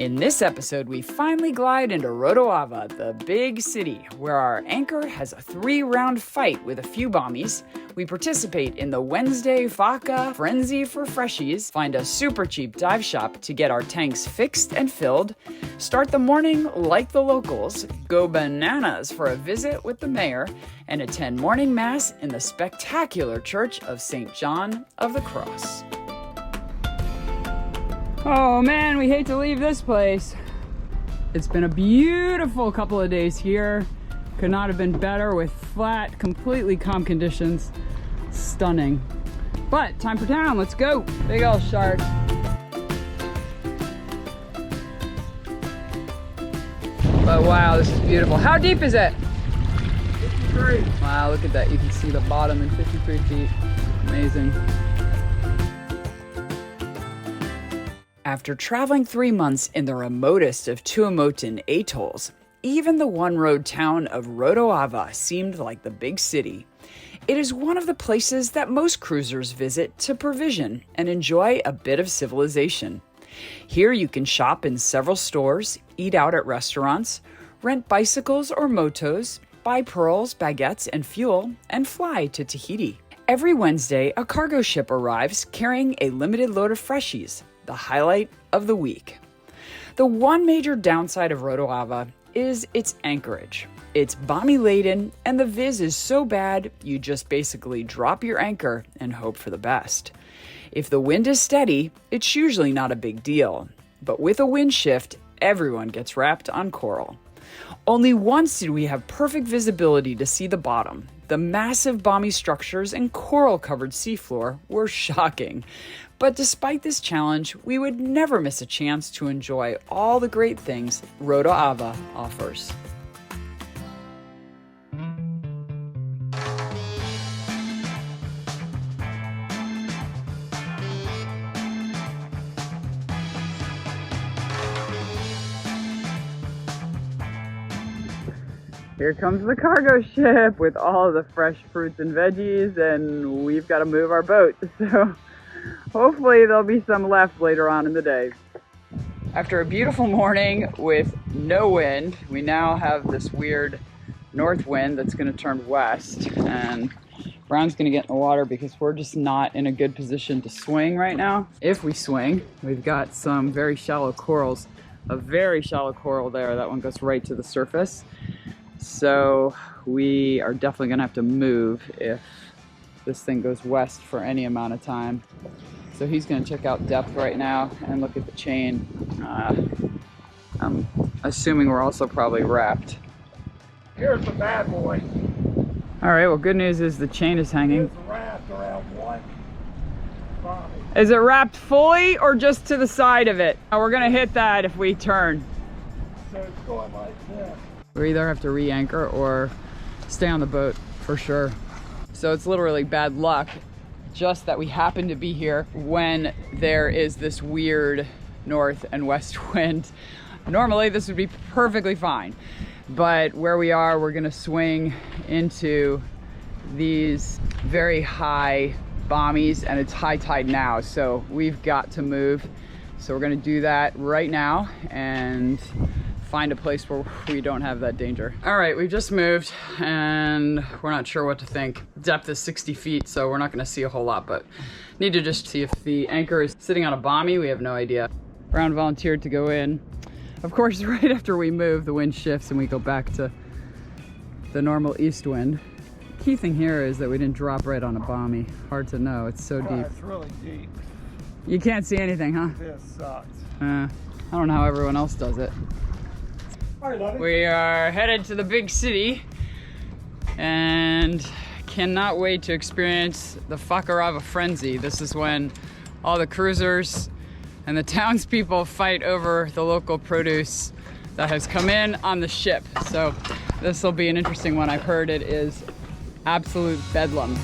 In this episode, we finally glide into Rotoava, the big city, where our anchor has a 3-round fight with a few bommies. We participate in the Wednesday Faka frenzy for freshies, find a super cheap dive shop to get our tanks fixed and filled, start the morning like the locals, go bananas for a visit with the mayor, and attend morning mass in the spectacular Church of St. John of the Cross. Oh man, we hate to leave this place. It's been a beautiful couple of days here. Could not have been better with flat, completely calm conditions. Stunning. But time for town, let's go. Big old shark. But wow, this is beautiful. How deep is it? 53. Wow, look at that. You can see the bottom in 53 feet. Amazing. After traveling 3 months in the remotest of Tuomotus atolls, even the one-road town of Rotoava seemed like the big city. It is one of the places that most cruisers visit to provision and enjoy a bit of civilization. Here you can shop in several stores, eat out at restaurants, rent bicycles or motos, buy pearls, baguettes, and fuel, and fly to Tahiti. Every Wednesday, a cargo ship arrives carrying a limited load of freshies, the highlight of the week. The one major downside of Rotoava is its anchorage. It's bommy laden, and the viz is so bad you just basically drop your anchor and hope for the best. If the wind is steady, it's usually not a big deal, but with a wind shift, everyone gets wrapped on coral. Only once did we have perfect visibility to see the bottom. The massive bommy structures and coral-covered seafloor were shocking. But despite this challenge, we would never miss a chance to enjoy all the great things Rotoava offers. Here comes the cargo ship with all of the fresh fruits and veggies, and we've got to move our boat. So hopefully there'll be some left later on in the day. After a beautiful morning with no wind, we now have this weird north wind that's going to turn west, and Brown's going to get in the water because we're just not in a good position to swing right now. If we swing, we've got some very shallow corals, a very shallow coral there. That one goes right to the surface. So we are definitely going to have to move if this thing goes west for any amount of time. So he's going to check out depth right now and look at the chain. I'm assuming we're also probably wrapped. Here's the bad boy. All right, well, good news is the chain is hanging. It's wrapped around one body. Is it wrapped fully or just to the side of it? Oh, we're going to hit that if we turn. So it's going like this. We either have to re-anchor or stay on the boat for sure. So it's literally bad luck, just that we happen to be here when there is this weird north and west wind. Normally this would be perfectly fine, but where we are, we're gonna swing into these very high bommies, and it's high tide now, so we've got to move. So we're gonna do that right now and find a place where we don't have that danger. All right, we've just moved and we're not sure what to think. Depth is 60 feet, so we're not gonna see a whole lot, but need to just see if the anchor is sitting on a bommy. We have no idea. Brown volunteered to go in. Of course, right after we move, the wind shifts and we go back to the normal east wind. Key thing here is that we didn't drop right on a bommy. Hard to know, it's so deep. It's really deep. You can't see anything, huh? This sucks. I don't know how everyone else does it. All right, love it. We are headed to the big city and cannot wait to experience the Fakarava frenzy. This is when all the cruisers and the townspeople fight over the local produce that has come in on the ship. So this will be an interesting one. I've heard it is absolute bedlam.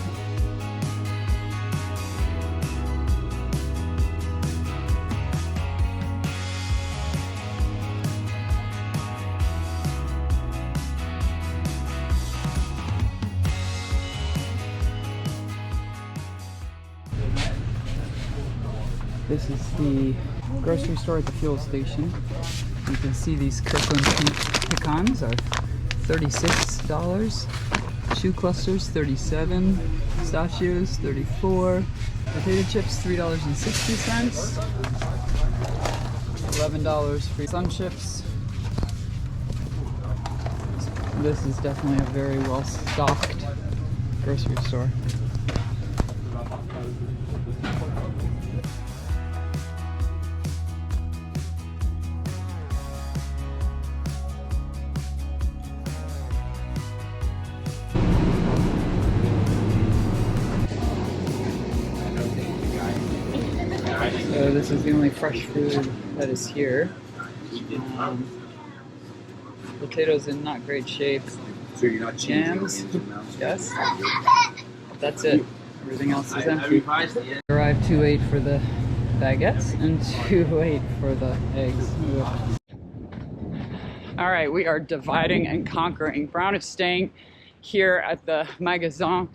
This is the grocery store at the fuel station. You can see these Kirkland pecans are $36. Shoe clusters, $37. Pistachios, $34. Potato chips, $3.60. $11 for sun chips. This is definitely a very well stocked grocery store. So this is the only fresh food that is here. Potatoes in not great shape. So you're not Jams, yes. That's it. Everything else is empty. Arrived too late for the baguettes and too late for the eggs. All right, we are dividing and conquering. Brown is staying here at the magasin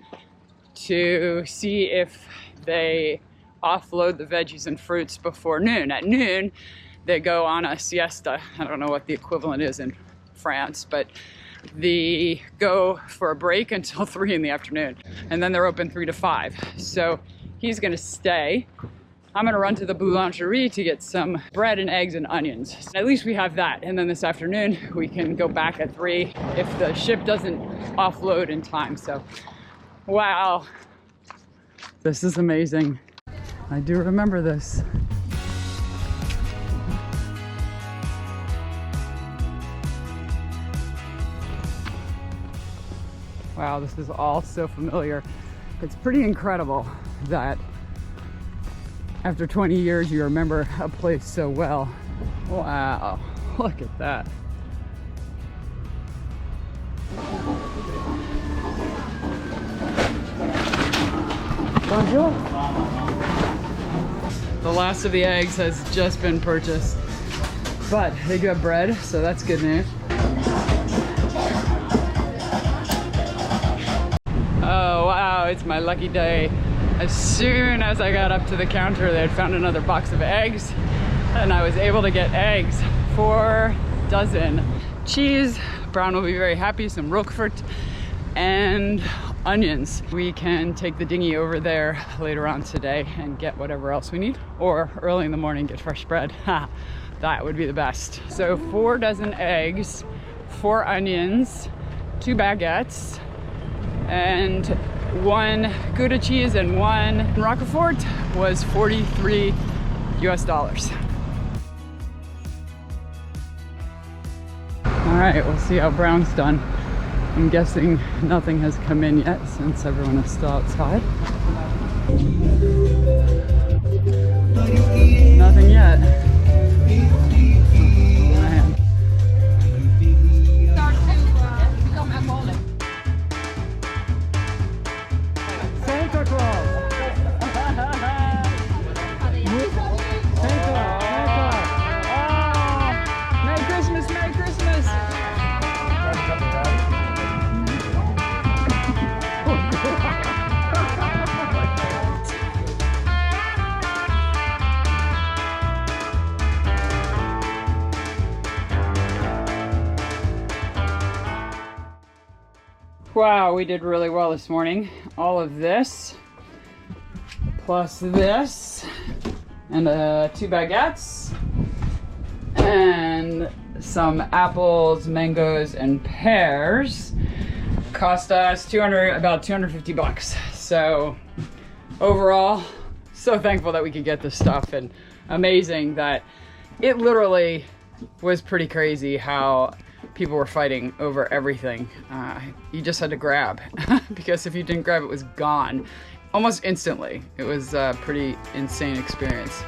to see if they offload the veggies and fruits before noon. At noon, they go on a siesta. I don't know what the equivalent is in France, but they go for a break until 3 in the afternoon, and then they're open 3 to 5. So he's gonna stay. I'm gonna run to the boulangerie to get some bread and eggs and onions. At least we have that, and then this afternoon we can go back at 3 if the ship doesn't offload in time. So, wow, this is amazing. I do remember this. Wow, this is all so familiar. It's pretty incredible that after 20 years you remember a place so well. Wow, look at that. Bonjour. The last of the eggs has just been purchased, but they do have bread, so that's good news. Oh wow, it's my lucky day. As soon as I got up to the counter, they had found another box of eggs, and I was able to get eggs, 4 dozen. Cheese, Brown will be very happy, some Roquefort, and onions. We can take the dinghy over there later on today and get whatever else we need, or early in the morning get fresh bread. That would be the best. So 4 dozen eggs, 4 onions, 2 baguettes, and 1 Gouda cheese and 1 Roquefort was $43 US. All right, we'll see how Brown's done. I'm guessing nothing has come in yet since everyone is still outside. Nothing yet. Man. Santa Claus! Santa! Oh, Merry Christmas! Merry Christmas! Wow, we did really well this morning. All of this, plus this, and 2 baguettes, and some apples, mangoes, and pears cost us about 250 bucks. So overall, so thankful that we could get this stuff, and amazing that it literally was pretty crazy how people were fighting over everything. You just had to grab because if you didn't grab, it was gone almost instantly. It was a pretty insane experience.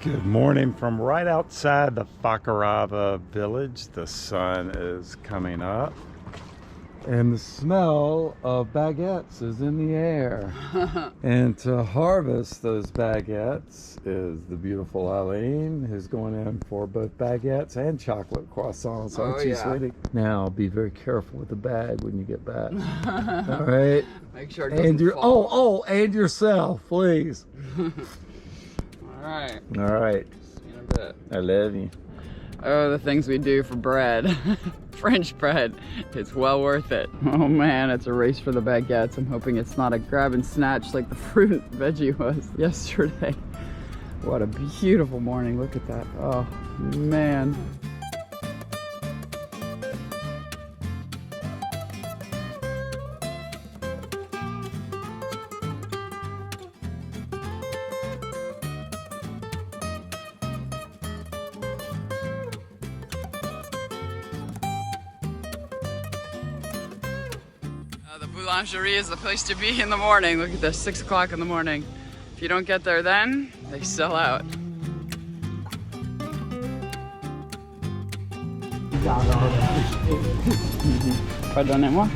Good morning from right outside the Rotoava village. The sun is coming up. And the smell of baguettes is in the air. And to harvest those baguettes is the beautiful Eileen, who's going in for both baguettes and chocolate croissants, aren't you, sweetie? Now, be very careful with the bag when you get back. All right? Make sure it doesn't fall. And yourself, please. All right. All right. See you in a bit. I love you. Oh, the things we do for bread. French bread. It's well worth it. Oh man, it's a race for the baguettes. I'm hoping it's not a grab and snatch like the fruit and veggie was yesterday. What a beautiful morning. Look at that. Oh man. The boulangerie is the place to be in the morning. Look at this, 6 o'clock in the morning. If you don't get there then, they sell out. Pardonnez-moi.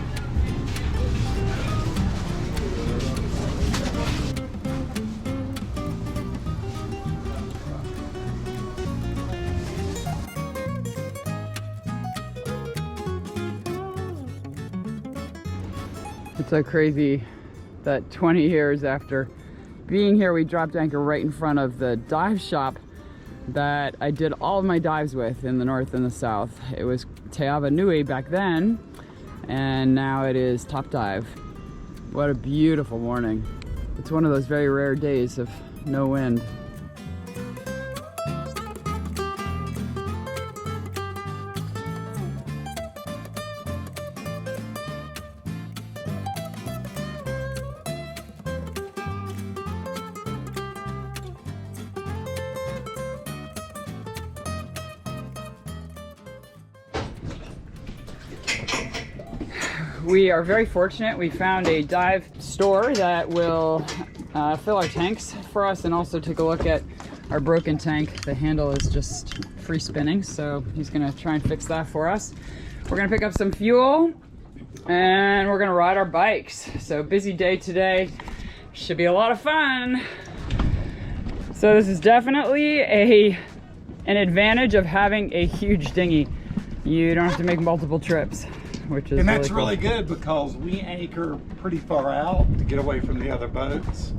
It's so crazy that 20 years after being here, we dropped anchor right in front of the dive shop that I did all of my dives with in the north and the south. It was Rotoava Nui back then, and now it is Top Dive. What a beautiful morning. It's one of those very rare days of no wind. We are very fortunate. We found a dive store that will fill our tanks for us and also take a look at our broken tank. The handle is just free spinning, so he's gonna try and fix that for us. We're gonna pick up some fuel and we're gonna ride our bikes. So busy day today. Should be a lot of fun. So this is definitely an advantage of having a huge dinghy. You don't have to make multiple trips. Which is That's really cool. really good because we anchor pretty far out to get away from the other boats.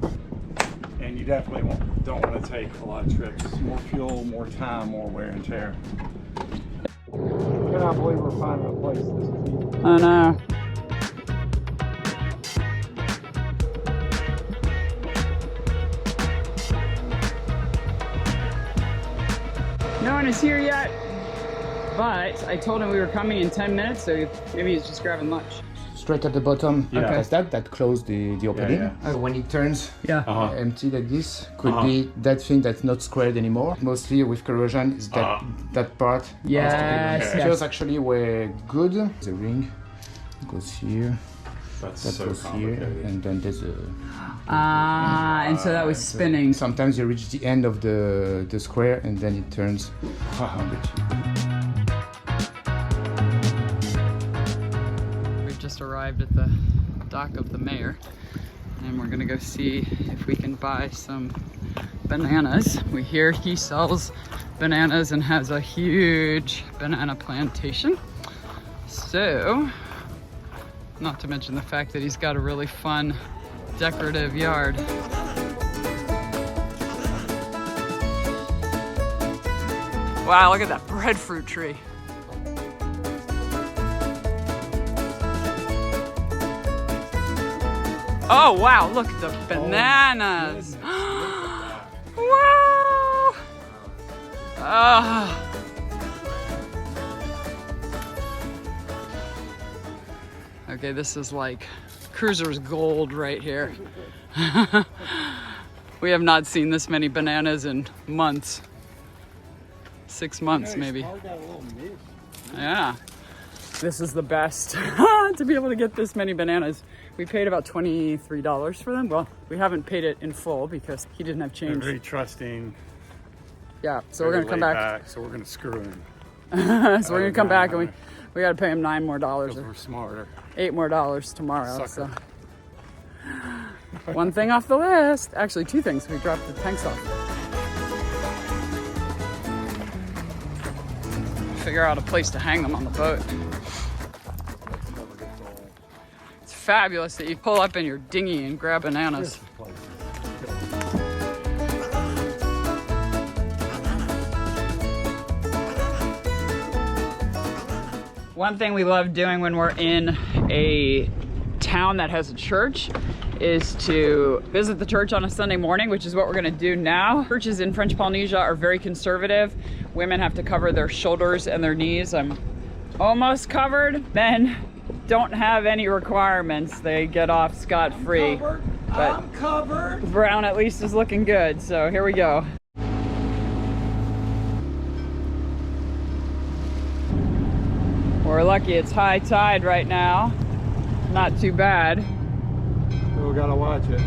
And you definitely don't want to take a lot of trips. More fuel, more time, more wear and tear. I cannot believe we're finding a place this deep. I know. No one is here yet. But I told him we were coming in 10 minutes, so maybe he's just grabbing lunch. Straight at the bottom, Yeah. like that close the opening. Yeah. When it turns Yeah. empty like this, could be that thing that's not squared anymore. Mostly with corrosion is that part. Yes, The Feels actually were good. The ring goes here, That's that so goes here, complicated. and then there's a... And so that was spinning. Sometimes you reach the end of the square and then it turns on the tube. Just arrived at the dock of the mayor and we're gonna go see if we can buy some bananas. We hear he sells bananas and has a huge banana plantation. So, not to mention the fact that he's got a really fun decorative yard. Wow, look at that breadfruit tree. Oh wow, look at the bananas. Wow. Ah. Okay, this is like cruiser's gold right here. We have not seen this many bananas in months. 6 months maybe. Yeah. This is the best to be able to get this many bananas. We paid about $23 for them. Well, we haven't paid it in full because he didn't have change. Very trusting. Yeah, so we're gonna come back. So we're gonna screw him. So we're gonna come back and We gotta pay him $9 more Because or we're smarter. $8 more tomorrow. Sucker. So one thing off the list. Actually, two things. We dropped the tanks off. Figure out a place to hang them on the boat. It's fabulous that you pull up in your dinghy and grab bananas. One thing we love doing when we're in a town that has a church is to visit the church on a Sunday morning, which is what we're gonna do now. Churches in French Polynesia are very conservative. Women have to cover their shoulders and their knees. I'm almost covered. Men don't have any requirements. They get off scot-free. But I'm covered. Brown at least is looking good, so here we go. We're lucky it's high tide right now. Not too bad. We gotta watch it.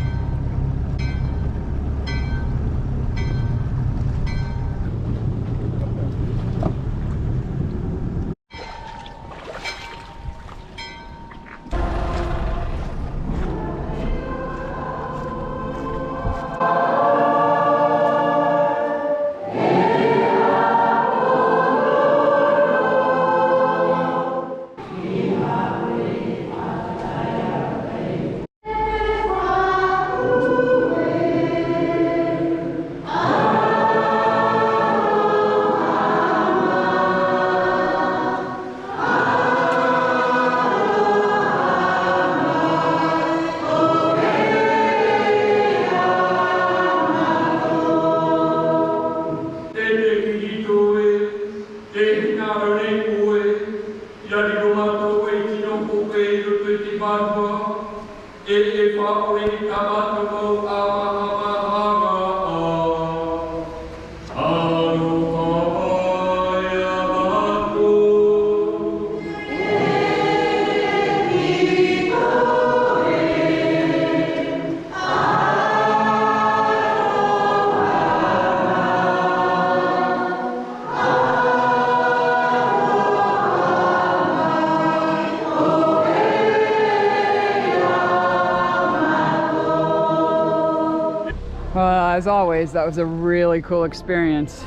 As always, that was a really cool experience.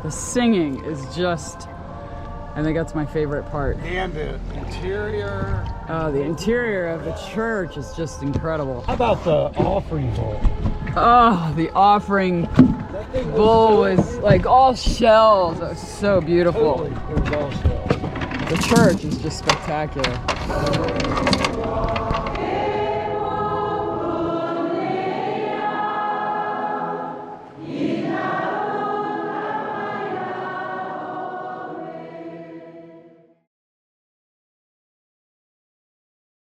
The singing is just, I think that's my favorite part. And the interior. Oh, the interior of the church is just incredible. How about the offering bowl? Oh, the offering bowl was like all shells. It was so beautiful. Totally, it was all shells. The church is just spectacular.